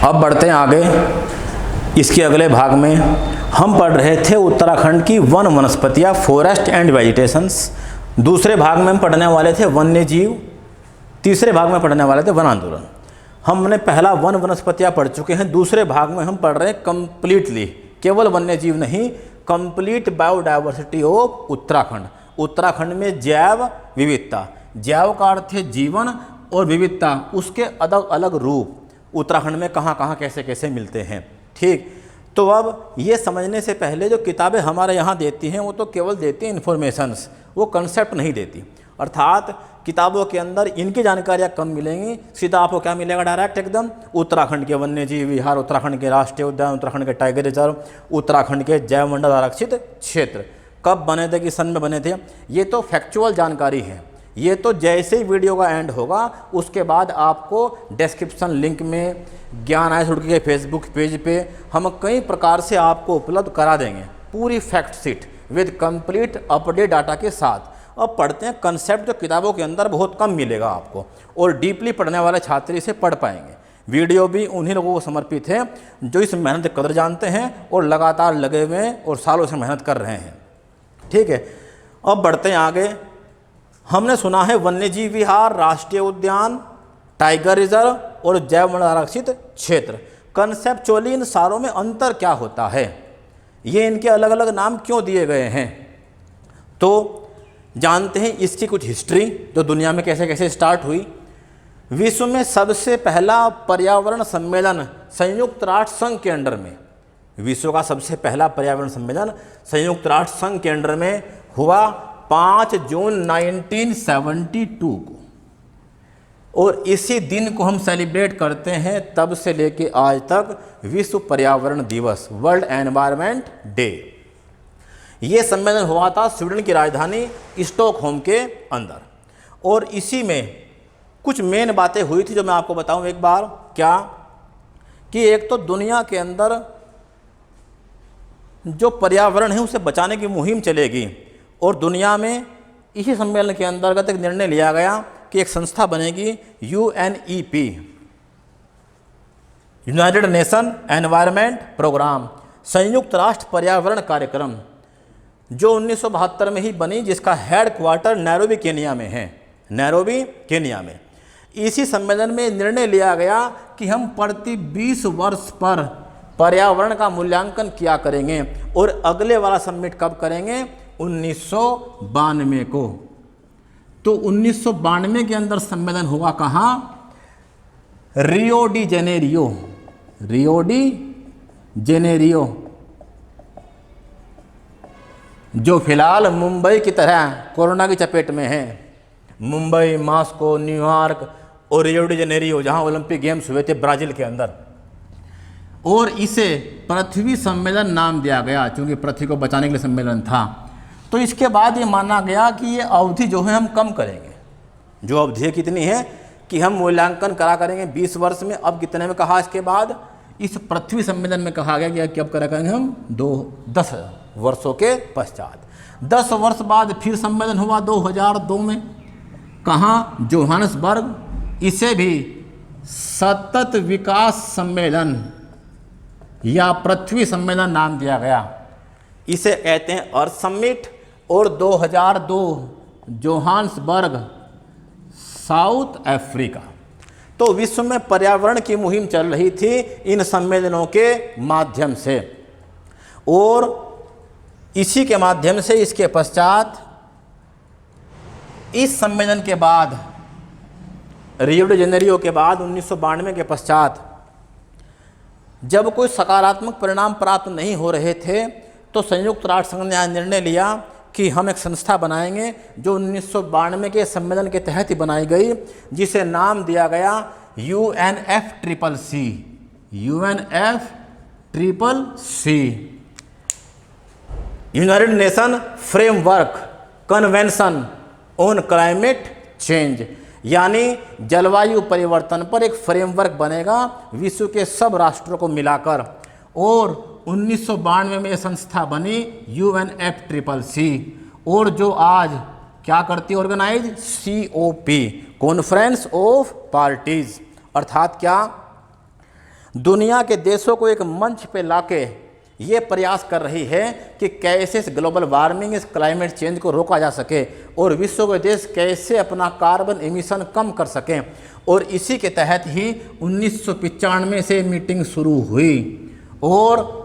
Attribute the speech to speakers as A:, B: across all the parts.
A: अब बढ़ते हैं आगे। इसके अगले भाग में हम पढ़ रहे थे उत्तराखंड की वन वनस्पतियाँ, फॉरेस्ट एंड वेजिटेशंस। दूसरे भाग में हम पढ़ने वाले थे वन्य जीव, तीसरे भाग में पढ़ने वाले थे वन आंदोलन। हमने पहला वन वनस्पतियाँ पढ़ चुके हैं। दूसरे भाग में हम पढ़ रहे हैं कंप्लीटली, केवल वन्य जीव नहीं, complete biodiversity of Uttarakhand. Uttarakhand में जैव विविधता, जैव का अर्थ है जीवन और विविधता उसके अलग अलग रूप उत्तराखंड में कहाँ कहाँ कैसे कैसे मिलते हैं। ठीक, तो अब ये समझने से पहले जो किताबें हमारे यहाँ देती हैं वो तो केवल देती हैं इन्फॉर्मेशंस, वो कंसेप्ट नहीं देती। अर्थात किताबों के अंदर इनकी जानकारियाँ कम मिलेंगी, सीधा आपको क्या मिलेगा डायरेक्ट एकदम, उत्तराखंड के वन्य जीव विहार, उत्तराखंड के राष्ट्रीय उद्यान, उत्तराखंड के टाइगर रिजर्व, उत्तराखंड के जैव मंडल आरक्षित क्षेत्र कब बने थे, किस सन में बने थे, ये तो फैक्चुअल जानकारी है। ये तो जैसे ही वीडियो का एंड होगा उसके बाद आपको डिस्क्रिप्शन लिंक में ज्ञान आय सुर्खी के फेसबुक पेज पे हम कई प्रकार से आपको उपलब्ध करा देंगे पूरी fact sheet with complete update data के साथ। अब पढ़ते हैं कंसेप्ट जो किताबों के अंदर बहुत कम मिलेगा आपको, और डीपली पढ़ने वाले छात्र इसे पढ़ पाएंगे। वीडियो भी उन्हीं लोगों को समर्पित है जो इस मेहनत की कदर जानते हैं और लगातार लगे हुए हैं और सालों से मेहनत कर रहे हैं। ठीक है, अब बढ़ते हैं आगे। हमने सुना है वन्यजीव विहार, राष्ट्रीय उद्यान, टाइगर रिजर्व और जैव मंडल आरक्षित क्षेत्र। कंसेप्चुअली इन सारों में अंतर क्या होता है, ये इनके अलग अलग नाम क्यों दिए गए हैं, तो जानते हैं इसकी कुछ हिस्ट्री जो दुनिया में कैसे कैसे स्टार्ट हुई। विश्व में सबसे पहला पर्यावरण सम्मेलन संयुक्त राष्ट्र संघ के अंडर में, विश्व का सबसे पहला पर्यावरण सम्मेलन संयुक्त राष्ट्र संघ के अंडर में हुआ 5 जून 1972 को, और इसी दिन को हम सेलिब्रेट करते हैं तब से लेके आज तक विश्व पर्यावरण दिवस, वर्ल्ड एनवायरनमेंट डे। ये सम्मेलन हुआ था स्वीडन की राजधानी स्टॉकहोम के अंदर, और इसी में कुछ मेन बातें हुई थी जो मैं आपको बताऊं एक बार। क्या कि एक तो दुनिया के अंदर जो पर्यावरण है उसे बचाने की मुहिम चलेगी, और दुनिया में इसी सम्मेलन के अंतर्गत एक निर्णय लिया गया कि एक संस्था बनेगी UNEP, United Nation environment programme, संयुक्त राष्ट्र पर्यावरण कार्यक्रम, जो 1972 में ही बनी, जिसका हेड क्वार्टर नैरोबी केनिया में है, नैरोबी केनिया में। इसी सम्मेलन में निर्णय लिया गया कि हम प्रति 20 वर्ष पर पर्यावरण का मूल्यांकन किया करेंगे, और अगले वाला समिट कब करेंगे, 1992 को। तो 1992 के अंदर सम्मेलन हुआ कहाँ, Rio de Janeiro, Rio de Janeiro, जो फिलहाल मुंबई की तरह कोरोना की चपेट में है। मुंबई, मॉस्को, न्यूयॉर्क और रियो डी जेनेरियो, जहाँ ओलंपिक गेम्स हुए थे ब्राज़ील के अंदर, और इसे पृथ्वी सम्मेलन नाम दिया गया क्योंकि पृथ्वी को बचाने के लिए सम्मेलन था। तो इसके बाद ये माना गया कि ये अवधि जो है हम कम करेंगे, जो अवधि कितनी है कि हम मूल्यांकन करा करेंगे 20 वर्ष में। अब कितने में कहा, इसके बाद इस पृथ्वी सम्मेलन में कहा गया कि अब करा करेंगे हम 10 वर्षों के पश्चात। 10 वर्ष बाद फिर सम्मेलन हुआ 2002 में, कहाँ, जोहान्सबर्ग। इसे भी सतत विकास सम्मेलन या पृथ्वी सम्मेलन नाम दिया गया। इसे कहते हैं अर्थ समिट। और 2002 जोहान्सबर्ग, साउथ अफ्रीका। तो विश्व में पर्यावरण की मुहिम चल रही थी इन सम्मेलनों के माध्यम से, और इसी के माध्यम से इसके पश्चात इस सम्मेलन के बाद, रियो डी जेनेरियो के बाद 1992 के पश्चात जब कोई सकारात्मक परिणाम प्राप्त नहीं हो रहे थे, तो संयुक्त राष्ट्र संघ ने निर्णय लिया कि हम एक संस्था बनाएंगे जो 1992 के सम्मेलन के तहत ही बनाई गई, जिसे नाम दिया गया UNFCCC, UNFCCC, United nation framework convention on climate change, यानी जलवायु परिवर्तन पर एक फ्रेमवर्क बनेगा विश्व के सब राष्ट्रों को मिलाकर। और 1992 में यह संस्था बनी UNFCCC, और जो आज क्या करती है organise, COP, conference of parties. अर्थात क्या, दुनिया के देशों को एक मंच पे लाके ये प्रयास कर रही है कि कैसे इस ग्लोबल वार्मिंग, इस क्लाइमेट चेंज को रोका जा सके और विश्व के देश कैसे अपना कार्बन एमिशन कम कर सकें। और इसी के तहत ही 1995 से मीटिंग शुरू हुई और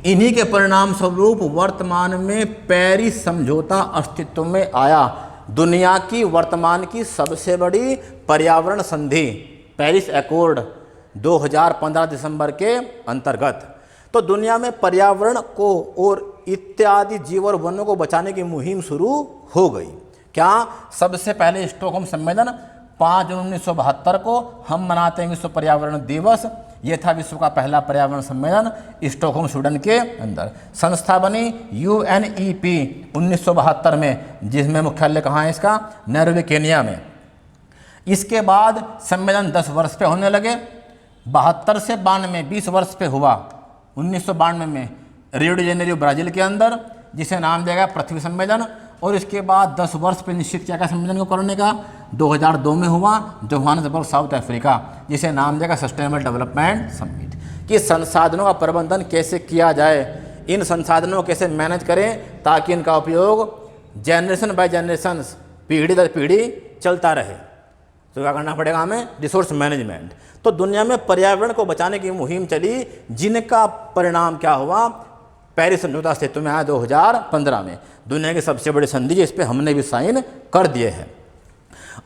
A: इन्हीं के परिणाम स्वरूप वर्तमान में पेरिस समझौता अस्तित्व में आया। दुनिया की वर्तमान की सबसे बड़ी पर्यावरण संधि पेरिस एकॉर्ड 2015 दिसंबर के अंतर्गत। तो दुनिया में पर्यावरण को और इत्यादि जीव और वनों को बचाने की मुहिम शुरू हो गई। क्या? सबसे पहले स्टॉकहोम सम्मेलन 5 जून 1972 को हम मनाते हैं विश्व पर्यावरण दिवस। ये था विश्व का पहला पर्यावरण सम्मेलन स्टॉकहोम स्वीडन के अंदर। संस्था बनी UNEP 1972 में, जिसमें मुख्यालय कहाँ है इसका? नैरोबी, केनिया में। इसके बाद सम्मेलन 10 वर्ष पे होने लगे। 72 से 92 20 वर्ष पे हुआ। 1992 में रियो डी जेनेरियो ब्राज़ील के अंदर, जिसे नाम दिया गया पृथ्वी सम्मेलन। और इसके बाद 10 वर्ष पे निश्चित किया गया सम्मेलन को करने का। 2002 में हुआ जोहान्सबर्ग, साउथ अफ्रीका, जिसे नाम दिया गया सस्टेनेबल डेवलपमेंट समिट। कि संसाधनों का प्रबंधन कैसे किया जाए, इन संसाधनों को कैसे मैनेज करें ताकि इनका उपयोग जनरेशन बाय जनरेशन, पीढ़ी दर पीढ़ी चलता रहे। तो क्या करना पड़ेगा हमें? Resource management. तो दुनिया में पर्यावरण को बचाने की मुहिम चली, जिनका परिणाम क्या हुआ? पेरिस समझौता अस्तित्व में आया 2015 में। दुनिया की सबसे बड़ी संधि, जिस पे हमने भी साइन कर दिए हैं।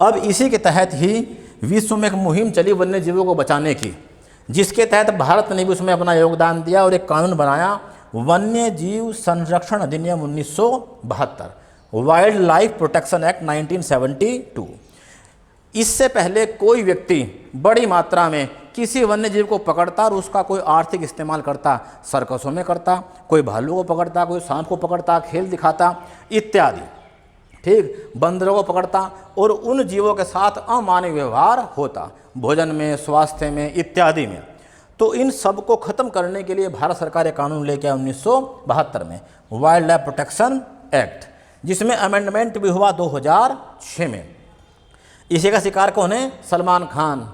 A: अब इसी के तहत ही विश्व में एक मुहिम चली वन्य जीवों को बचाने की, जिसके तहत भारत ने भी उसमें अपना योगदान दिया और एक कानून बनाया, वन्य जीव संरक्षण अधिनियम 1972, वाइल्ड लाइफ प्रोटेक्शन एक्ट 1972। इससे पहले कोई व्यक्ति बड़ी मात्रा में किसी वन्य जीव को पकड़ता और उसका कोई आर्थिक इस्तेमाल करता, सर्कसों में करता, कोई भालू को पकड़ता, कोई सांप को पकड़ता, खेल दिखाता इत्यादि, ठीक, बंदरों को पकड़ता और उन जीवों के साथ अमानवीय व्यवहार होता, भोजन में, स्वास्थ्य में इत्यादि में। तो इन सब को खत्म करने के लिए भारत सरकार एक कानून लेके आया 1972 में, वाइल्ड लाइफ प्रोटेक्शन एक्ट, जिसमें अमेंडमेंट भी हुआ 2006 में। इसी का शिकार कौन है? सलमान खान,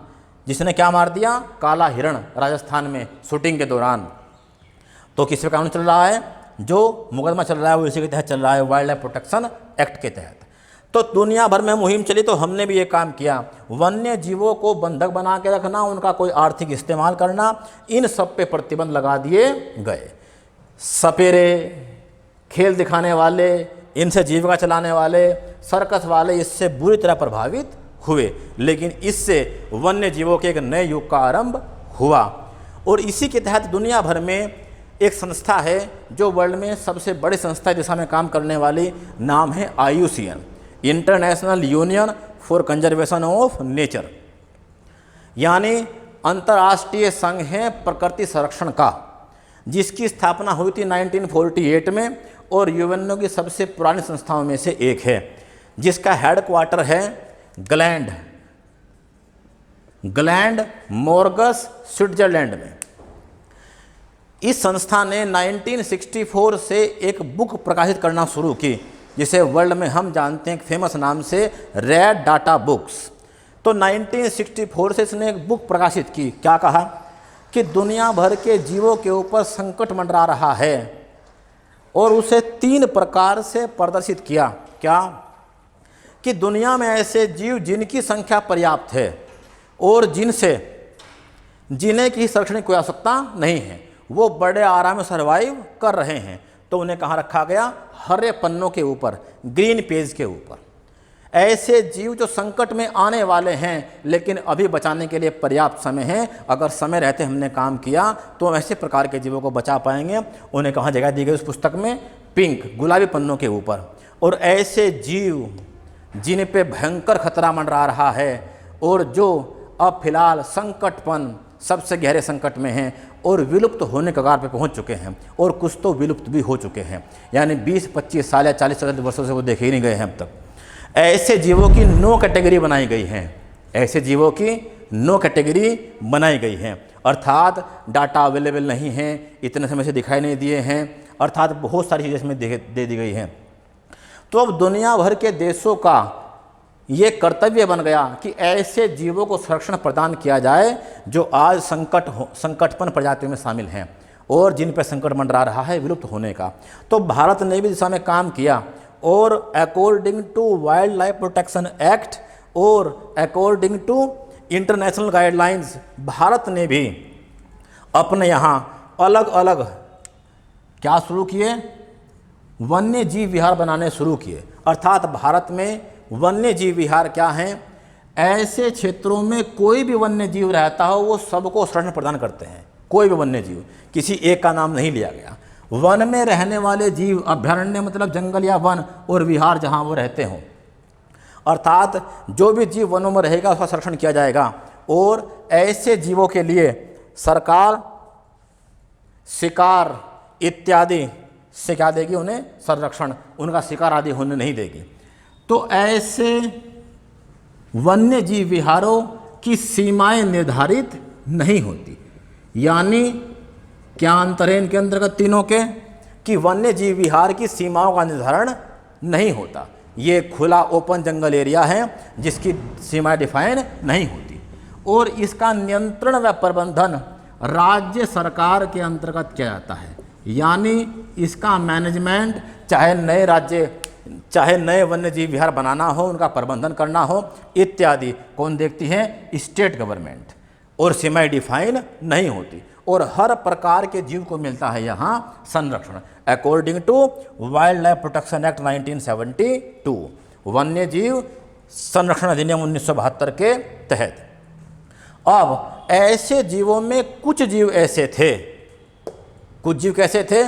A: जिसने क्या मार दिया? काला हिरण, राजस्थान में शूटिंग के दौरान। तो किस पे कानून चल रहा है? जो मुकदमा चल रहा है वो इसी के तहत चल रहा है, वाइल्ड लाइफ प्रोटेक्शन एक्ट के तहत। तो दुनिया भर में मुहिम चली, तो हमने भी ये काम किया, वन्य जीवों को बंधक बना के रखना, उनका कोई आर्थिक इस्तेमाल करना, इन सब पे प्रतिबंध लगा दिए गए। सपेरे, खेल दिखाने वाले, इनसे जीविका चलाने वाले, सर्कस वाले इससे बुरी तरह प्रभावित हुए, लेकिन इससे वन्य जीवों के एक नए युग का आरंभ हुआ। और इसी के तहत दुनिया भर में एक संस्था है जो वर्ल्ड में सबसे बड़ी संस्था दिशा में काम करने वाली, नाम है IUCN, international union for conservation of nature, यानी अंतर्राष्ट्रीय संघ है प्रकृति संरक्षण का, जिसकी स्थापना हुई थी 1948 में और यूएनओ की सबसे पुरानी संस्थाओं में से एक है, जिसका हेडक्वार्टर है ग्लैंड मॉर्गस, स्विट्जरलैंड में। इस संस्था ने 1964 से एक बुक प्रकाशित करना शुरू की, जिसे वर्ल्ड में हम जानते हैं एक फेमस नाम से रेड डाटा बुक्स। तो 1964 से इसने एक बुक प्रकाशित की। क्या कहा? कि दुनिया भर के जीवों के ऊपर संकट मंडरा रहा है और उसे 3 प्रकार से प्रदर्शित किया। क्या? कि दुनिया में ऐसे जीव जिनकी संख्या पर्याप्त है और जिन्हें की संरक्षण की कोई आवश्यकता नहीं है, वो बड़े आराम से सर्वाइव कर रहे हैं। तो उन्हें कहाँ रखा गया? हरे पन्नों के ऊपर, ग्रीन पेज के ऊपर। ऐसे जीव जो संकट में आने वाले हैं लेकिन अभी बचाने के लिए पर्याप्त समय है, अगर समय रहते हमने काम किया तो ऐसे प्रकार के जीवों को बचा पाएंगे। उन्हें कहाँ जगह दी गई उस पुस्तक में? पिंक, गुलाबी पन्नों के ऊपर। और ऐसे जीव जिन पे भयंकर खतरा मंडरा रहा है और जो अब फिलहाल संकटपन, सबसे गहरे संकट में हैं और विलुप्त होने कगार पे पहुंच चुके हैं, और कुछ तो विलुप्त भी हो चुके हैं, यानी 20-25 साल या 40-40 वर्षों से वो देखे ही नहीं गए हैं अब तक। ऐसे जीवों की 9 कैटेगरी बनाई गई हैं, ऐसे जीवों की 9 कैटेगरी बनाई गई हैं, अर्थात डाटा अवेलेबल नहीं है, इतने समय से दिखाई नहीं दिए हैं, अर्थात बहुत सारी चीज़ें इसमें दे दी गई हैं। तो अब दुनिया भर के देशों का ये कर्तव्य बन गया कि ऐसे जीवों को संरक्षण प्रदान किया जाए जो आज संकटपन प्रजातियों में शामिल हैं और जिन पर संकट मंडरा रहा है विलुप्त होने का। तो भारत ने भी दिशा में काम किया और according to wildlife protection act और according to international guidelines Bharat ने भी अपने यहाँ अलग अलग क्या शुरू किए, वन्य जीव विहार बनाने शुरू किए। अर्थात भारत में वन्य जीव विहार क्या हैं, ऐसे क्षेत्रों में कोई भी वन्य जीव रहता हो वो सबको संरक्षण प्रदान करते हैं। कोई भी वन्य जीव, किसी एक का नाम नहीं लिया गया। वन में रहने वाले जीव, अभ्यारण्य मतलब जंगल या वन, और विहार जहाँ वो रहते हों, अर्थात जो भी जीव वनों में रहेगा उसका संरक्षण किया जाएगा। और ऐसे जीवों के लिए सरकार शिकार इत्यादि से क्या देगी, उन्हें संरक्षण, उनका शिकार आदि होने नहीं देगी। तो ऐसे वन्य जीव विहारों की सीमाएं निर्धारित नहीं होती। यानी क्या अंतर है इनके अंतर्गत तीनों के, कि वन्य जीव विहार की सीमाओं का निर्धारण नहीं होता। ये खुला ओपन जंगल एरिया है जिसकी सीमाएं डिफाइन नहीं होती और इसका नियंत्रण व प्रबंधन राज्य सरकार के अंतर्गत किया जाता है। यानी इसका मैनेजमेंट चाहे नए वन्य जीव विहार बनाना हो, उनका प्रबंधन करना हो इत्यादि कौन देखती है, स्टेट गवर्नमेंट। और सीमाएं डिफाइन नहीं होती और हर प्रकार के जीव को मिलता है यहाँ संरक्षण according to wildlife protection act 1972, वन्य जीव संरक्षण अधिनियम 1972 के तहत। अब ऐसे जीवों में कुछ जीव ऐसे थे, कुछ जीव कैसे थे,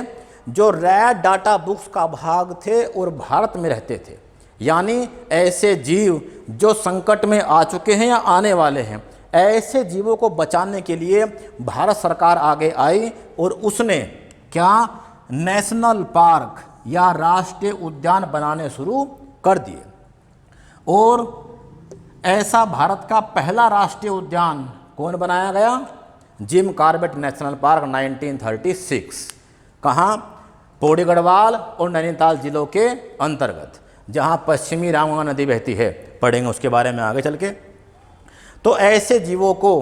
A: जो रेड डाटा बुक्स का भाग थे और भारत में रहते थे। यानी ऐसे जीव जो संकट में आ चुके हैं या आने वाले हैं, ऐसे जीवों को बचाने के लिए भारत सरकार आगे आई और उसने क्या, नेशनल पार्क या राष्ट्रीय उद्यान बनाने शुरू कर दिए। और ऐसा भारत का पहला राष्ट्रीय उद्यान कौन बनाया गया, जिम कॉर्बेट नेशनल पार्क 1936। कहाँ, पौड़ी गढ़वाल और नैनीताल जिलों के अंतर्गत, जहाँ पश्चिमी रामगंगा नदी बहती है। पढ़ेंगे उसके बारे में आगे चल के। तो ऐसे जीवों को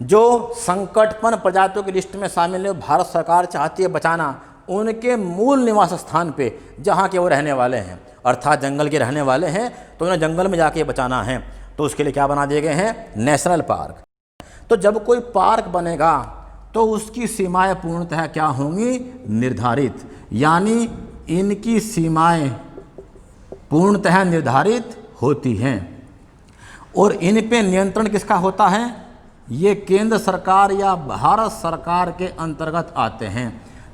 A: जो संकटपन प्रजातियों की लिस्ट में शामिल है, भारत सरकार चाहती है बचाना उनके मूल निवास स्थान पे जहाँ के वो रहने वाले हैं, अर्थात जंगल के रहने वाले हैं, तो उन्हें जंगल में जाके बचाना है। तो उसके लिए क्या बना दिए गए हैं, नेशनल पार्क। तो जब कोई पार्क बनेगा तो उसकी सीमाएं पूर्णतः क्या होंगी, निर्धारित। यानी इनकी सीमाएं पूर्णतः निर्धारित होती हैं और इन पे नियंत्रण किसका होता है, ये केंद्र सरकार या भारत सरकार के अंतर्गत आते हैं।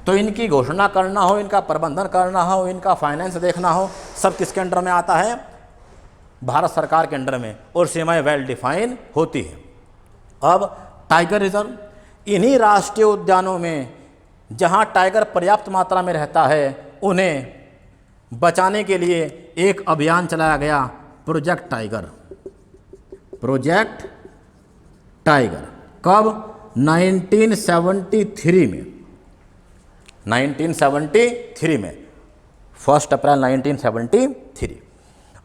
A: तो इनकी घोषणा करना हो, इनका प्रबंधन करना हो, इनका फाइनेंस देखना हो, सब किसके अंडर में आता है, भारत सरकार के अंडर में, और सीमाएं वेल डिफाइन होती है। अब टाइगर रिजर्व, इन्हीं राष्ट्रीय उद्यानों में जहां टाइगर पर्याप्त मात्रा में रहता है, उन्हें बचाने के लिए एक अभियान चलाया गया, प्रोजेक्ट टाइगर। प्रोजेक्ट टाइगर कब, 1973 में, 1973 में, 1 अप्रैल 1973।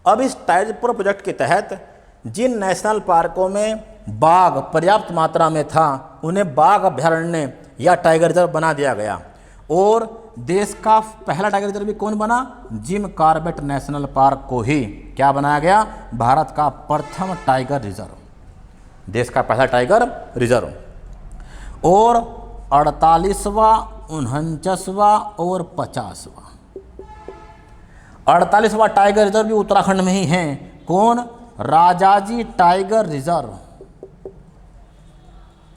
A: अब इस टाइगर प्रोजेक्ट के तहत जिन नेशनल पार्कों में बाघ पर्याप्त मात्रा में था, उन्हें बाघ अभ्यारण्य या टाइगर रिजर्व बना दिया गया। और देश का पहला टाइगर रिजर्व भी कौन बना, जिम कॉर्बेट नेशनल पार्क को ही क्या बनाया गया, भारत का प्रथम टाइगर रिजर्व, देश का पहला टाइगर रिजर्व। और 48वां, 49वां और 50वां, 48वां टाइगर रिजर्व भी उत्तराखंड में ही है। कौन, Rajaji tiger reserve,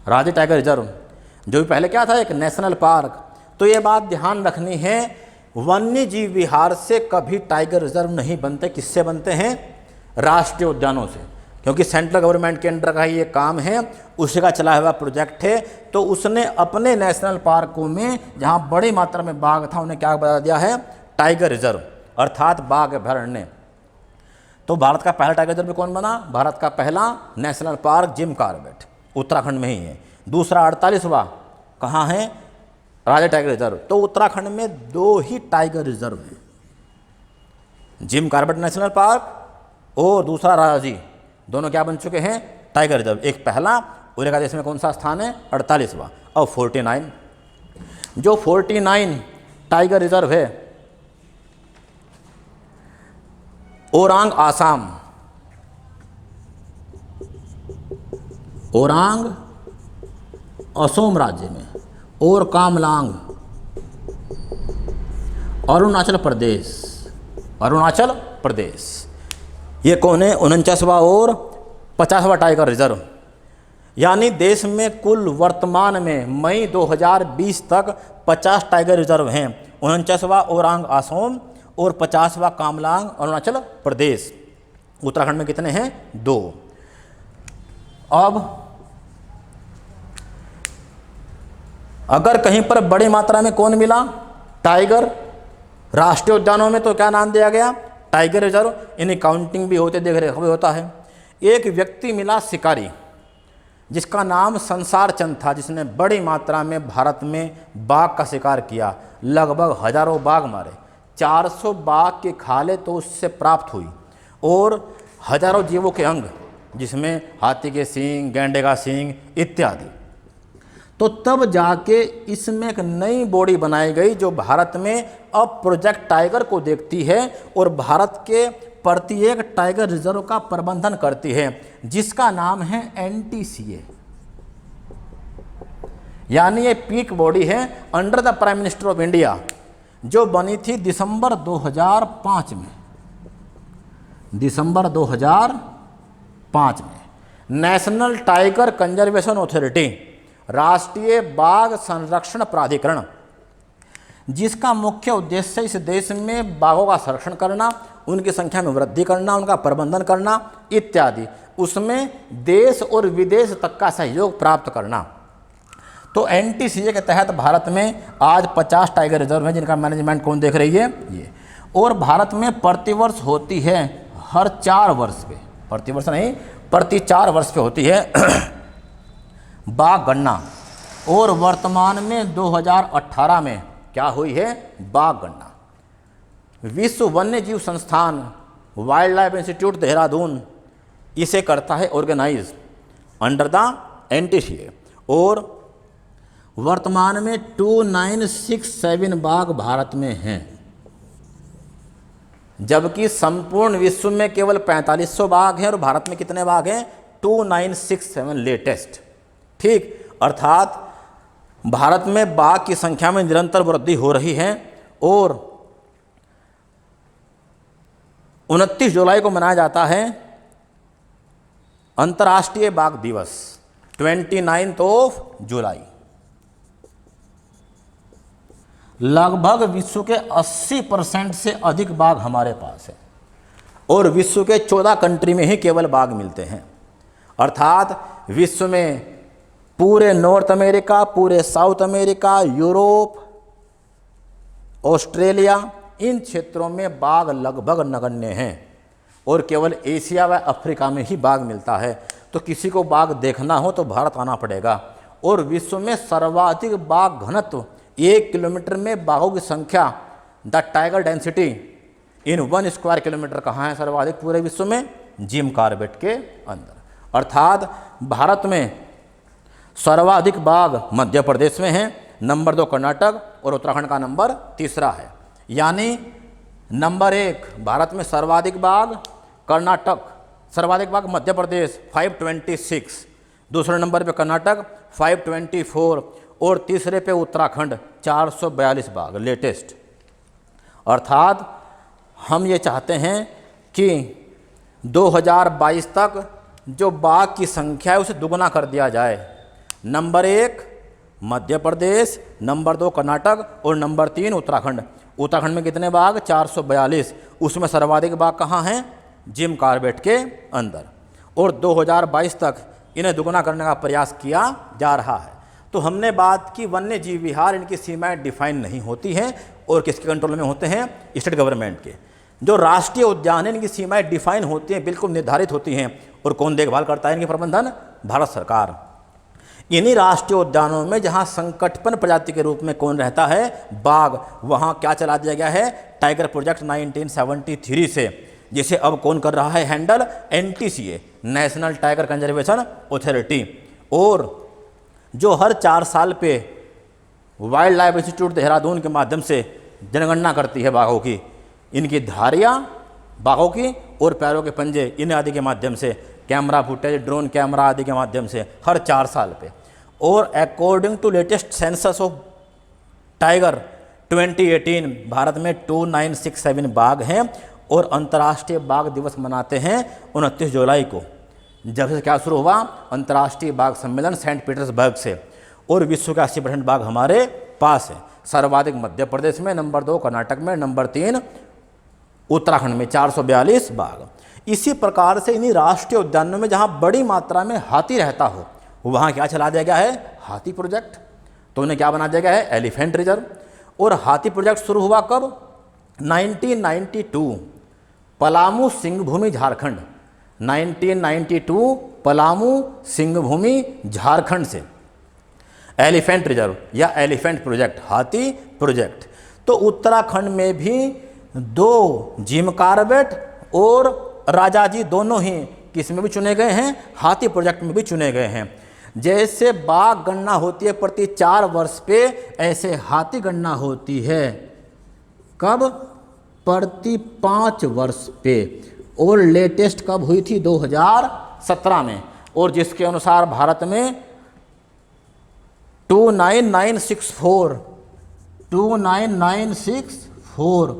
A: Rajaji tiger reserve, जो भी पहले क्या था, एक नेशनल पार्क। तो ये बात ध्यान रखनी है, वन्य जीव विहार से कभी टाइगर रिजर्व नहीं बनते। किससे बनते हैं, राष्ट्रीय उद्यानों से, क्योंकि सेंट्रल गवर्नमेंट के अंडर का ये काम है, उसी का चला हुआ प्रोजेक्ट है। तो उसने अपने नेशनल पार्कों में जहाँ बड़ी मात्रा में बाघ था, उन्हें क्या बता दिया है, टाइगर रिजर्व, अर्थात बाघ अभ्यारण्य। तो भारत का पहला टाइगर रिजर्व भी कौन बना, भारत का पहला national park Jim Corbett, Uttarakhand में ही है। दूसरा 48वां कहाँ है, राजा टाइगर रिजर्व। तो उत्तराखंड में 2 ही टाइगर रिजर्व हैं, जिम कॉर्बेट नेशनल पार्क और दूसरा राजी, दोनों क्या बन चुके हैं? Tiger reserve. एक पहला और एक देश में कौन सा स्थान है? 48वां। और 49, जो 49 टाइगर रिजर्व है, ओरांग आसाम, ओरांग असम राज्य में, और कामलांग अरुणाचल प्रदेश, अरुणाचल प्रदेश। ये कौन है? 49वां और 50वां टाइगर रिजर्व। यानी देश में कुल वर्तमान में मई 2020 तक 50 टाइगर रिजर्व हैं। 49वां ओरांग असम और 50वां कामलांग अरुणाचल प्रदेश। उत्तराखंड में कितने हैं? 2। अब अगर कहीं पर बड़ी मात्रा में कौन मिला? टाइगर। राष्ट्रीय उद्यानों में तो क्या नाम दिया गया? Tiger reserve. इन्हें काउंटिंग भी होते देख रेख भी होता है। एक व्यक्ति मिला शिकारी, जिसका नाम संसार चंद था, जिसने बड़ी मात्रा में भारत में बाघ का शिकार किया। लगभग हजारों बाघ मारे, 400 बाघ की खालें तो उससे प्राप्त हुई, और हजारों जीवों के अंग, जिसमें हाथी के सींग, गैंडे का सींग इत्यादि। तो तब जाके इसमें एक नई बॉडी बनाई गई जो भारत में अब प्रोजेक्ट टाइगर को देखती है और भारत के प्रत्येक टाइगर रिजर्व का प्रबंधन करती है, जिसका नाम है NTCA। यानी ये पीक बॉडी है under the prime minister of India, जो बनी थी दिसंबर 2005 में। दिसंबर 2005 में नेशनल टाइगर कंजर्वेशन अथॉरिटी, राष्ट्रीय बाघ संरक्षण प्राधिकरण, जिसका मुख्य उद्देश्य इस देश में बाघों का संरक्षण करना, उनकी संख्या में वृद्धि करना, उनका प्रबंधन करना इत्यादि, उसमें देश और विदेश तक का सहयोग प्राप्त करना। तो NTCA के तहत भारत में आज 50 टाइगर रिजर्व हैं, जिनका मैनेजमेंट कौन देख रही है? ये। और भारत में प्रतिवर्ष होती है हर 4 वर्ष पे, प्रतिवर्ष नहीं, प्रति 4 वर्ष पे होती है बाघ गणना। और वर्तमान में 2018 में क्या हुई है? बाघ गणना। विश्व वन्य जीव संस्थान, वाइल्ड लाइफ इंस्टीट्यूट देहरादून इसे करता है ऑर्गेनाइज अंडर द NTCA। और वर्तमान में 2967 बाघ भारत में हैं, जबकि संपूर्ण विश्व में केवल 4500 बाघ हैं और भारत में कितने बाघ हैं? 2967 लेटेस्ट। ठीक, अर्थात भारत में बाघ की संख्या में निरंतर वृद्धि हो रही है। और 29 जुलाई को मनाया जाता है अंतर्राष्ट्रीय बाघ दिवस, 29 जुलाई। लगभग विश्व के 80% से अधिक बाघ हमारे पास है, और विश्व के 14 कंट्री में ही केवल बाघ मिलते हैं। अर्थात विश्व में पूरे नॉर्थ अमेरिका, पूरे साउथ अमेरिका, यूरोप, ऑस्ट्रेलिया, इन क्षेत्रों में बाघ लगभग नगण्य हैं, और केवल एशिया व अफ्रीका में ही बाघ मिलता है। तो किसी को बाघ देखना हो तो भारत आना पड़ेगा। और विश्व में सर्वाधिक बाघ घनत्व, 1 किलोमीटर में बाघों की संख्या, the tiger density in 1 square kilometre कहाँ है सर्वाधिक पूरे विश्व में? जिम कार्बेट के अंदर। अर्थात भारत में सर्वाधिक बाघ मध्य प्रदेश में हैं, नंबर 2 कर्नाटक, और उत्तराखंड का नंबर 3 है। यानी नंबर 1 भारत में सर्वाधिक बाघ कर्नाटक, सर्वाधिक बाघ मध्य प्रदेश 526, दूसरे नंबर पे कर्नाटक 524, और तीसरे पे उत्तराखंड 442 बाघ लेटेस्ट। अर्थात हम ये चाहते हैं कि 2022 तक जो बाघ की संख्या है उसे दुगना कर दिया जाए। नंबर 1 मध्य प्रदेश, नंबर 2 कर्नाटक और नंबर 3 उत्तराखंड। उत्तराखंड में कितने बाघ? 442, उसमें सर्वाधिक बाघ कहाँ हैं? जिम कार्बेट के अंदर। और 2022 तक इन्हें दुगना करने का प्रयास किया जा रहा है। तो हमने बात की वन्य जीव विहार, इनकी सीमाएं डिफाइन नहीं होती हैं और किसके कंट्रोल में होते हैं? स्टेट गवर्नमेंट के। जो राष्ट्रीय उद्यान है इनकी सीमाएं डिफाइन होती हैं, बिल्कुल निर्धारित होती हैं, और कौन देखभाल करता है इनके प्रबंधन? भारत सरकार। इन्हीं राष्ट्रीय उद्यानों में जहां संकटपन प्रजाति के रूप में कौन रहता है? बाघ, वहां क्या चला दिया गया है? टाइगर प्रोजेक्ट 1973 से, जिसे अब कौन कर रहा है handle, NTCA, national tiger conservation authority, और जो हर 4 साल पे वाइल्ड लाइफ इंस्टीट्यूट देहरादून के माध्यम से जनगणना करती है बाघों की, इनकी धारियाँ बाघों की और पैरों के पंजे इन आदि के माध्यम से, कैमरा फुटेज, ड्रोन कैमरा आदि के माध्यम से हर 4 साल पे। और according to latest census of tiger 2018 भारत में 2967 बाघ हैं और अंतर्राष्ट्रीय बाघ दिवस मनाते हैं 29 जुलाई को। जब से क्या शुरू हुआ, अंतर्राष्ट्रीय बाघ सम्मेलन सेंट पीटर्सबर्ग से, और विश्व के 80% बाघ हमारे पास है। सर्वाधिक मध्य प्रदेश में, नंबर 2 कर्नाटक में, नंबर 3 उत्तराखंड में 442 बाघ। इसी प्रकार से इन्हीं राष्ट्रीय उद्यानों में जहाँ बड़ी मात्रा में हाथी रहता हो वहाँ क्या चला दिया गया है, हाथी प्रोजेक्ट। तो उन्हें क्या बना दिया गया है, एलिफेंट रिजर्व। और हाथी प्रोजेक्ट शुरू हुआ कब, 1992 पलामू सिंहभूमि झारखंड, 1992 पलामू सिंहभूमि झारखंड से एलिफेंट रिजर्व या एलिफेंट प्रोजेक्ट, हाथी प्रोजेक्ट। तो उत्तराखंड में भी 2 जिम कॉर्बेट और राजाजी दोनों ही किस में भी चुने गए हैं, हाथी प्रोजेक्ट में भी चुने गए हैं। जैसे बाघ गणना होती है प्रति 4 वर्ष पे, ऐसे हाथी गणना होती है कब, प्रति 5 वर्ष पे। और लेटेस्ट कब हुई थी, 2017 में, और जिसके अनुसार भारत में 29964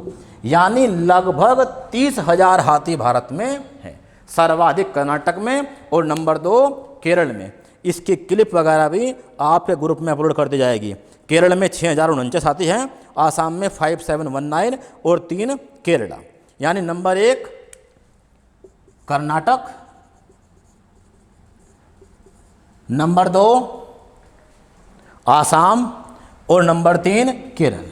A: यानी लगभग 30,000 हाथी भारत में है। सर्वाधिक कर्नाटक में और नंबर 2 केरल में। इसकी क्लिप वगैरह भी आपके ग्रुप में अपलोड कर दी जाएगी। केरल में 6049 हाथी हैं, आसाम में 5719 और 3 केरला। यानी नंबर 1 कर्नाटक, नंबर 2 आसाम और नंबर 3 केरल।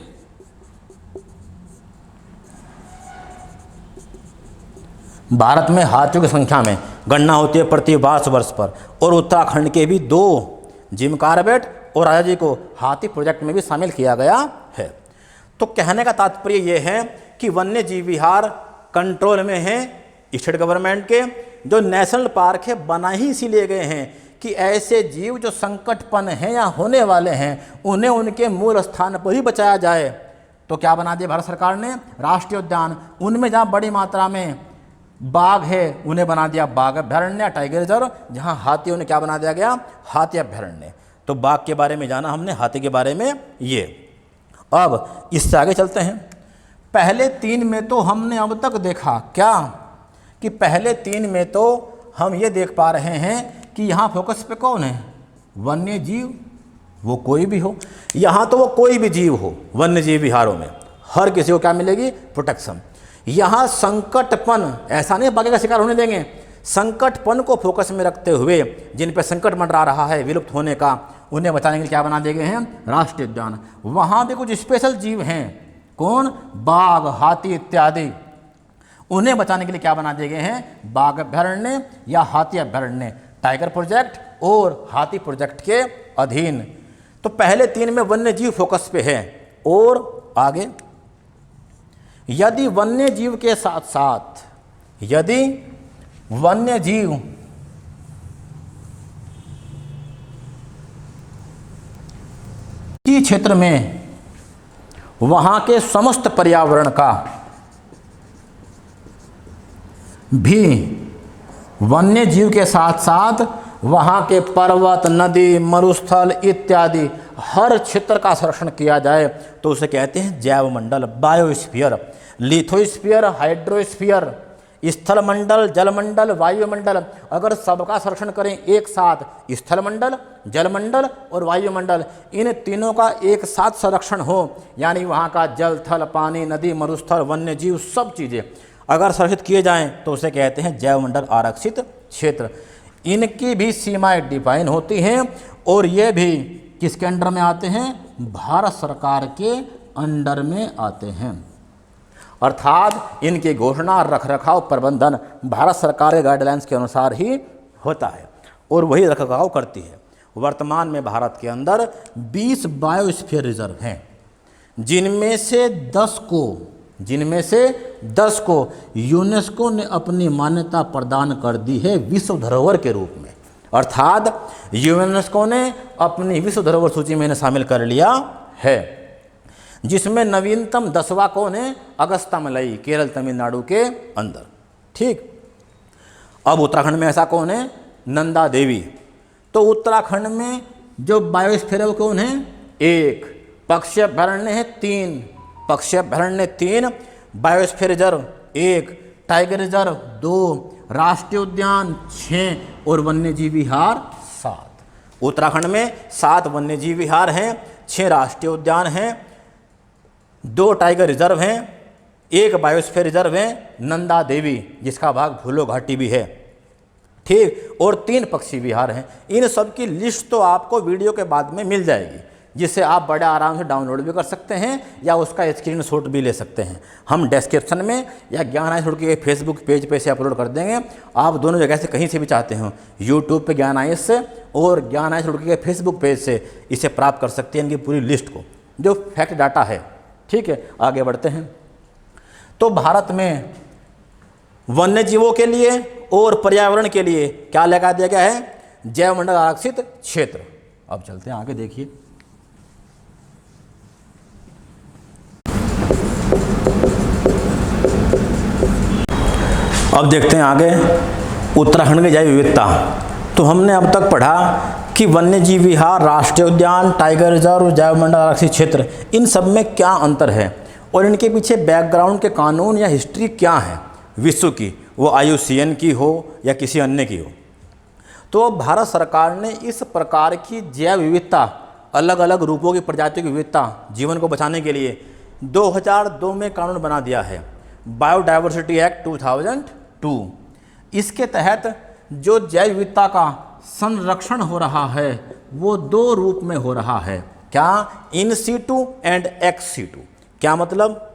A: भारत में हाथियों की संख्या में गणना होती है प्रति 22 वर्ष पर, और उत्तराखंड के भी 2 जिम कॉर्बेट और राजाजी को हाथी प्रोजेक्ट में भी शामिल किया गया है। तो कहने का तात्पर्य ये है कि वन्य जीव विहार कंट्रोल में है स्टेट गवर्नमेंट के। जो नेशनल पार्क है बना ही इसीलिए गए हैं कि ऐसे जीव जो संकटपन हैं या होने वाले हैं उन्हें उनके मूल स्थान पर ही बचाया जाए। तो क्या बना दिया भारत सरकार ने, राष्ट्रीय उद्यान। उनमें जहाँ बड़ी मात्रा में बाघ है उन्हें बना दिया बाघ अभ्यारण्य, टाइगर रिजर्व। जहाँ हाथी उन्हें क्या बना दिया गया, हाथी अभ्यारण्य। तो बाघ के बारे में जाना हमने, हाथी के बारे में ये। अब इससे आगे चलते हैं। पहले 3 में तो हमने अब तक देखा क्या, कि पहले 3 में तो हम ये देख पा रहे हैं कि यहाँ फोकस पे कौन है, वन्य जीव, वो कोई भी हो। यहाँ तो वो कोई भी जीव हो, वन्य जीव विहारों में हर किसी को क्या मिलेगी, प्रोटेक्शन। यहाँ संकटपन, ऐसा नहीं बाघ का शिकार होने देंगे, संकटपन को फोकस में रखते हुए जिन पे संकट मंडरा रहा है विलुप्त होने का, उन्हें बचाने के लिए क्या बना दिए गए हैं, राष्ट्रीय उद्यान। वहाँ भी कुछ स्पेशल जीव हैं, कौन, बाघ, हाथी इत्यादि। उन्हें बचाने के लिए क्या बना दिए गए हैं, बाघ अभ्यारण्य या हाथी अभ्यारण्य, टाइगर प्रोजेक्ट और हाथी प्रोजेक्ट के अधीन। तो पहले 3 में वन्य जीव फोकस पे है। और आगे, यदि वन्य जीव के साथ साथ, यदि वन्य जीव की क्षेत्र में वहां के समस्त पर्यावरण का भी, वन्य जीव के साथ साथ वहाँ के पर्वत, नदी, मरुस्थल इत्यादि हर क्षेत्र का संरक्षण किया जाए तो उसे कहते हैं जैव मंडल, बायोस्फीयर। लिथोस्फीयर, हाइड्रोस्फीयर, स्थल मंडल, जलमंडल, वायुमंडल। अगर सबका संरक्षण करें एक साथ, स्थल मंडल, जलमंडल और वायुमंडल, इन तीनों का एक साथ संरक्षण हो, यानी वहाँ का जल, थल, पानी, नदी, मरुस्थल, वन्य जीव, सब चीज़ें अगर संरक्षित किए जाएं तो उसे कहते हैं जैव मंडल आरक्षित क्षेत्र। इनकी भी सीमाएं डिफाइन होती हैं और ये भी किसके अंडर में आते हैं, भारत सरकार के अंडर में आते हैं। अर्थात इनकी घोषणा, रखरखाव, प्रबंधन भारत सरकार के गाइडलाइंस के अनुसार ही होता है और वही रखरखाव करती है। वर्तमान में भारत के अंदर 20 बायोस्फीयर रिजर्व हैं, जिनमें से 10 को जिनमें से 10 को यूनेस्को ने अपनी मान्यता प्रदान कर दी है विश्व धरोहर के रूप में। अर्थात यूनेस्को ने अपनी विश्व धरोहर सूची में इन्हें शामिल कर लिया है, जिसमें नवीनतम 10वां कौन है? अगस्त्यामलई, केरल तमिलनाडु के अंदर। ठीक, अब उत्तराखंड में ऐसा कौन है? नंदा देवी। तो उत्तराखंड में जो बायोस्फीयर है वो कौन है? 1, पक्षी अभयारण्य है 3, पक्षी अभयारण्य 3, बायोस्फीयर रिजर्व 1, टाइगर रिजर्व 2, राष्ट्रीय उद्यान 6 और वन्यजीव विहार 7। उत्तराखंड में 7 वन्यजीव विहार हैं, 6 राष्ट्रीय उद्यान हैं, 2 टाइगर रिजर्व हैं, 1 बायोस्फीयर रिजर्व है नंदा देवी जिसका भाग फूलो घाटी भी है। ठीक, और 3 पक्षी विहार हैं। इन सब की लिस्ट तो आपको वीडियो के बाद में मिल जाएगी, जिसे आप बड़े आराम से डाउनलोड भी कर सकते हैं या उसका स्क्रीनशॉट भी ले सकते हैं। हम डिस्क्रिप्शन में या ज्ञान आयुष के फेसबुक पेज पे से अपलोड कर देंगे। आप दोनों जगह से कहीं से भी चाहते हो, यूट्यूब पे ज्ञान आयुष से और ज्ञान आयुष के फेसबुक पेज से इसे प्राप्त कर सकते हैं, इनकी पूरी लिस्ट को, जो फैक्ट डाटा है। ठीक है, आगे बढ़ते हैं। तो भारत में वन्य जीवों के लिए और पर्यावरण के लिए क्या लगा दिया गया है? जैव मंडल आरक्षित क्षेत्र। अब चलते हैं आगे, देखिए। अब देखते हैं आगे उत्तराखंड की जैव विविधता। तो हमने अब तक पढ़ा कि वन्यजीव विहार, राष्ट्रीय उद्यान, टाइगर रिजर्व, जैव मंडल आरक्षित क्षेत्र, इन सब में क्या अंतर है और इनके पीछे बैकग्राउंड के कानून या हिस्ट्री क्या है विश्व की, वो IUCN की हो या किसी अन्य की हो। तो भारत सरकार ने इस प्रकार की जैव विविधता, अलग अलग रूपों की प्रजातियों की विविधता, जीवन को बचाने के लिए 2002 में कानून बना दिया है, बायोडायवर्सिटी एक्ट 2002। इसके तहत जो जैव विविधता का संरक्षण हो रहा है वो 2 रूप में हो रहा है। क्या? In situ and ex situ. क्या मतलब?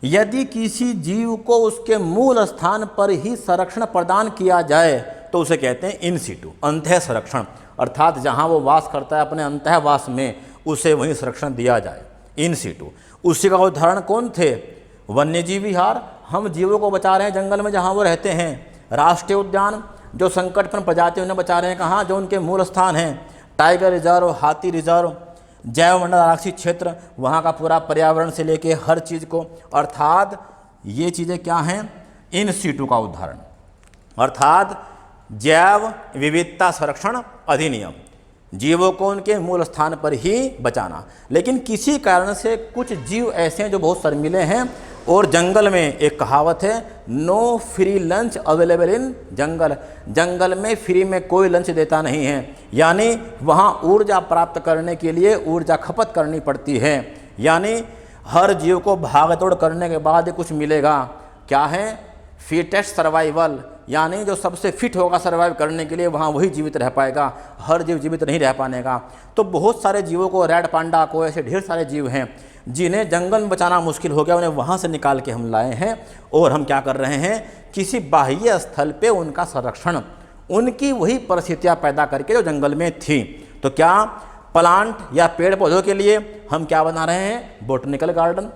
A: यदि किसी जीव को उसके मूल स्थान पर ही संरक्षण प्रदान किया जाए तो उसे कहते हैं इन सीटू, अंतः संरक्षण, अर्थात जहां वो वास करता है अपने अंतःवास में उसे वहीं संरक्षण दिया जाए, इन सीटू। उसी का उदाहरण कौन थे? वन्यजीव विहार, हम जीवों को बचा रहे हैं जंगल में जहां वो रहते हैं। राष्ट्रीय उद्यान, जो संकटपूर्ण प्रजातियों उन्हें बचा रहे हैं कहाँ? जो उनके मूल स्थान हैं। टाइगर रिजर्व, हाथी रिजर्व, जैव मंडल आरक्षित क्षेत्र, वहाँ का पूरा पर्यावरण से लेके हर चीज़ को, अर्थात ये चीज़ें क्या हैं? इन सीटू का उदाहरण, अर्थात जैव विविधता संरक्षण अधिनियम, जीवों को उनके मूल स्थान पर ही बचाना। लेकिन किसी कारण से कुछ जीव ऐसे हैं जो बहुत शर्मीले हैं और जंगल में एक कहावत है, no free lunch available in jungle, जंगल में फ्री में कोई लंच देता नहीं है, यानी वहाँ ऊर्जा प्राप्त करने के लिए ऊर्जा खपत करनी पड़ती है, यानी हर जीव को भागदौड़ करने के बाद ही कुछ मिलेगा। क्या है? फिटेस्ट सर्वाइवल, यानी जो सबसे फिट होगा सर्वाइव करने के लिए वहाँ वही जीवित रह पाएगा, हर जीव जीवित नहीं रह पाने का। तो बहुत सारे जीवों को, रेड पांडा को, ऐसे ढेर सारे जीव हैं जिन्हें जंगल में बचाना मुश्किल हो गया, उन्हें वहाँ से निकाल के हम लाए हैं और हम क्या कर रहे हैं? किसी बाह्य स्थल पे उनका संरक्षण, उनकी वही परिस्थितियाँ पैदा करके जो जंगल में थी। तो क्या प्लांट या पेड़ पौधों के लिए हम क्या बना रहे हैं? Botanical garden,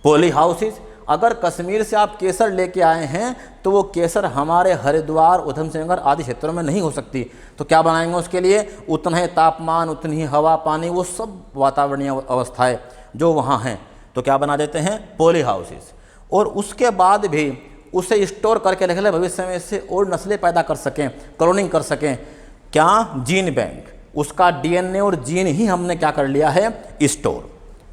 A: poly houses. अगर कश्मीर से आप केसर लेके आए हैं तो वो केसर हमारे हरिद्वार, उधम सिंह नगर आदि क्षेत्रों में नहीं हो सकती, तो क्या बनाएंगे उसके लिए? उतना ही तापमान, उतनी ही हवा, पानी, वो सब वातावरणीय अवस्थाएं जो वहाँ हैं, तो क्या बना देते हैं? Poly houses. और उसके बाद भी उसे स्टोर करके रख ले, भविष्य में इससे और नस्लें पैदा कर सकें, क्लोनिंग कर सकें। क्या? जीन बैंक, उसका DNA और जीन ही हमने क्या कर लिया है? स्टोर।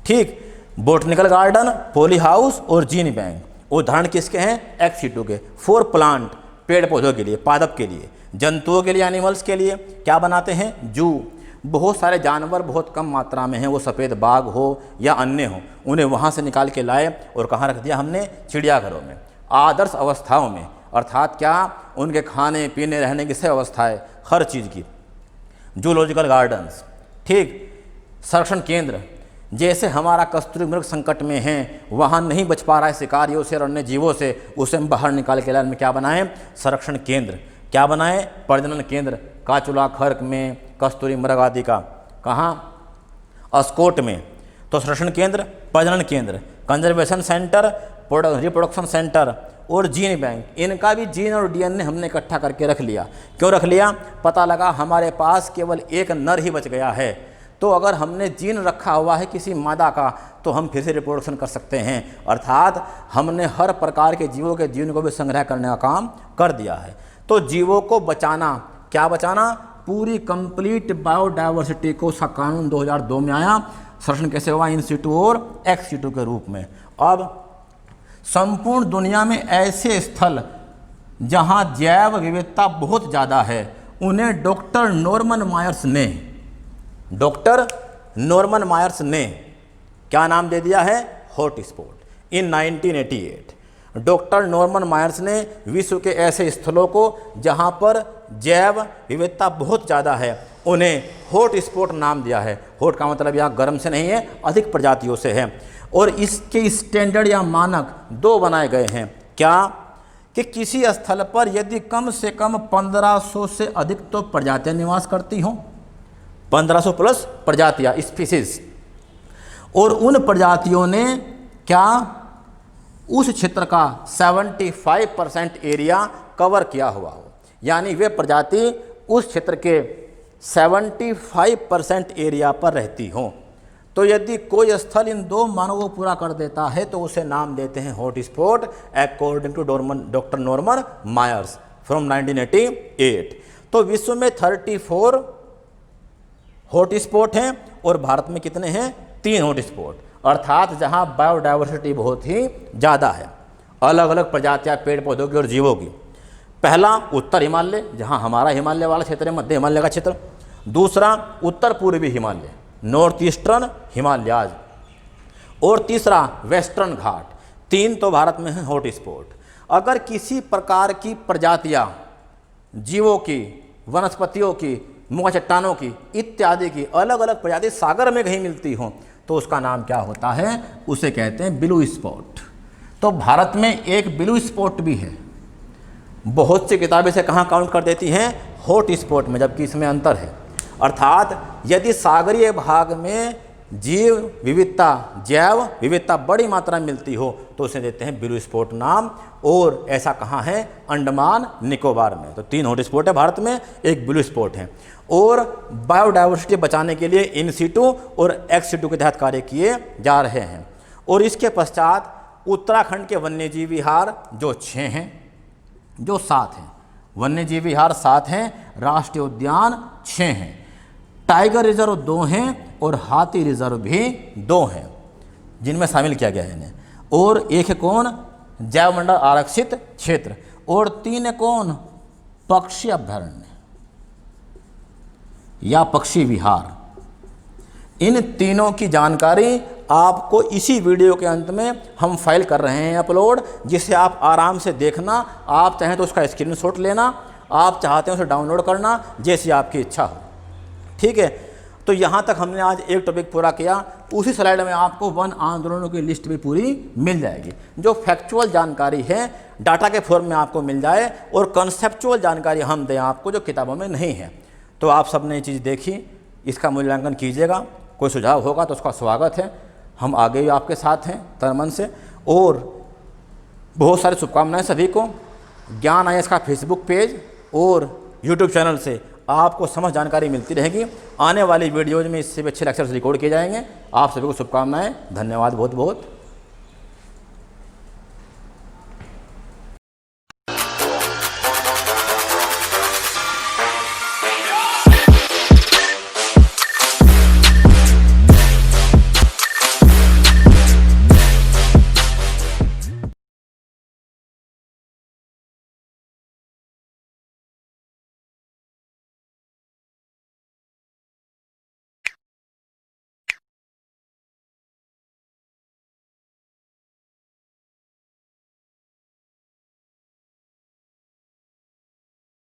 A: ठीक, बोटनिकल गार्डन, पॉली हाउस और जीन बैंक उदाहरण किसके हैं? एक्स सीटू के। फॉर प्लांट, पेड़ पौधों के लिए, पादप के लिए, जंतुओं के लिए, एनिमल्स के लिए क्या बनाते हैं? जू। बहुत सारे जानवर बहुत कम मात्रा में हैं, वो सफ़ेद बाघ हो या अन्य हो, उन्हें वहाँ से निकाल के लाए और कहाँ रख दिया हमने? चिड़ियाघरों में, आदर्श अवस्थाओं में, अर्थात क्या? उनके खाने पीने रहने की सब अवस्थाएँ, हर चीज़ की। Zoological gardens. ठीक, संरक्षण केंद्र, जैसे हमारा कस्तूरी मृग संकट में है, वहाँ नहीं बच पा रहा है शिकारियों से और अन्य जीवों से, उसे हम बाहर निकाल के लाए, में क्या बनाएं? संरक्षण केंद्र। क्या बनाएं? प्रजनन केंद्र, काचुला खर्क में, कस्तूरी मृग आदि का। कहाँ? अस्कोट में। तो संरक्षण केंद्र, प्रजनन केंद्र, कंजर्वेशन सेंटर, रिप्रोडक्शन सेंटर और जीन बैंक, इनका भी जीन और डीएनए हमने इकट्ठा करके रख लिया। क्यों रख लिया? पता लगा हमारे पास केवल एक नर ही बच गया है, तो अगर हमने जीन रखा हुआ है किसी मादा का तो हम फिर से रिप्रोडक्शन कर सकते हैं। अर्थात हमने हर प्रकार के जीवों के जीन को भी संग्रह करने का काम कर दिया है। तो जीवों को बचाना, क्या बचाना? पूरी कंप्लीट बायोडाइवर्सिटी को। उसका कानून 2002 में आया। संरक्षण कैसे हुआ? इन सिटू और एक्स सिटू के रूप में। अब संपूर्ण दुनिया में ऐसे स्थल जहां जैव विविधता बहुत ज़्यादा है, उन्हें डॉक्टर नॉर्मन मायर्स ने क्या नाम दे दिया है? हॉटस्पॉट। इन 1988 डॉक्टर नॉर्मन मायर्स ने विश्व के ऐसे स्थलों को जहां पर जैव विविधता बहुत ज़्यादा है, उन्हें हॉटस्पॉट नाम दिया है। हॉट का मतलब यहाँ गर्म से नहीं है, अधिक प्रजातियों से है। और इसके स्टैंडर्ड या मानक 2 बनाए गए हैं। क्या? कि किसी स्थल पर यदि कम से कम 1500 से अधिक तो प्रजातियां निवास करती हों, 1500 प्लस प्रजातियां, स्पीसीज, और उन प्रजातियों ने क्या उस क्षेत्र का 75% एरिया कवर किया हुआ हो, यानी वे प्रजाति उस क्षेत्र के 75% एरिया पर रहती हों। तो यदि कोई स्थल इन 2 मानकों को पूरा कर देता है तो उसे नाम देते हैं hotspot, according to doctor Norman Myers from 1988। तो विश्व में 34 हॉटस्पॉट हैं और भारत में कितने हैं? 3 हॉटस्पॉट। अर्थात जहां बायोडाइवर्सिटी बहुत ही ज़्यादा है, अलग अलग प्रजातियां पेड़ पौधों की और जीवों की। पहला उत्तर हिमालय, जहां हमारा हिमालय वाला क्षेत्र है, मध्य हिमालय का क्षेत्र। दूसरा उत्तर पूर्वी हिमालय, नॉर्थ ईस्टर्न हिमालयाज। और तीसरा वेस्टर्न घाट। 3 तो भारत में है हॉटस्पॉट। अगर किसी प्रकार की प्रजातियां जीवों की, वनस्पतियों की, मुख्य चट्टानों की इत्यादि की अलग अलग प्रजाति सागर में कहीं मिलती हों तो उसका नाम क्या होता है? उसे कहते हैं ब्लू स्पॉट। तो भारत में एक ब्लू स्पॉट भी है। बहुत सी किताबें से कहाँ काउंट कर देती हैं? हॉट स्पॉट में, जबकि इसमें अंतर है। अर्थात यदि सागरीय भाग में जीव विविधता, जैव विविधता बड़ी मात्रा में मिलती हो तो उसे देते हैं ब्लू स्पॉट नाम। और ऐसा कहाँ है? अंडमान निकोबार में। तो 3 हॉट स्पॉट है भारत में, एक ब्लू स्पॉट है। और बायोडाइवर्सिटी बचाने के लिए इन सिटू और एक्स सिटू के तहत कार्य किए जा रहे हैं। और इसके पश्चात उत्तराखंड के वन्यजीव विहार जो 6 हैं, जो 7 हैं, वन्यजीव विहार 7 हैं, राष्ट्रीय उद्यान 6 हैं, टाइगर रिजर्व 2 हैं और हाथी रिजर्व भी 2 हैं, जिनमें शामिल किया गया है इन्हें। और एक है कौन? जैव मंडल आरक्षित क्षेत्र। और 3 है कौन? पक्षी अभयारण्य या पक्षी विहार। इन तीनों की जानकारी आपको इसी वीडियो के अंत में हम फाइल कर रहे हैं अपलोड, जिसे आप आराम से देखना। आप चाहें तो उसका स्क्रीनशॉट लेना, आप चाहते हैं उसे डाउनलोड करना, जैसी आपकी इच्छा हो। ठीक है, तो यहाँ तक हमने आज एक टॉपिक पूरा किया। उसी स्लाइड में आपको वन आंदोलनों की लिस्ट भी पूरी मिल जाएगी। जो फैक्चुअल जानकारी है डाटा के फॉर्म में आपको मिल जाए, और कंसेप्चुअल जानकारी हम दें आपको जो किताबों में नहीं है। तो आप सब ने ये चीज़ देखी, इसका मूल्यांकन कीजिएगा। कोई सुझाव होगा तो उसका स्वागत है। हम आगे भी आपके साथ हैं तन मन से। और बहुत सारी शुभकामनाएं सभी को। ज्ञान IAS का फेसबुक पेज और यूट्यूब चैनल से आपको समझ जानकारी मिलती रहेगी। आने वाली वीडियोज़ में इससे भी अच्छे लेक्चर्स रिकॉर्ड किए जाएंगे। आप सभी को शुभकामनाएं। धन्यवाद बहुत बहुत।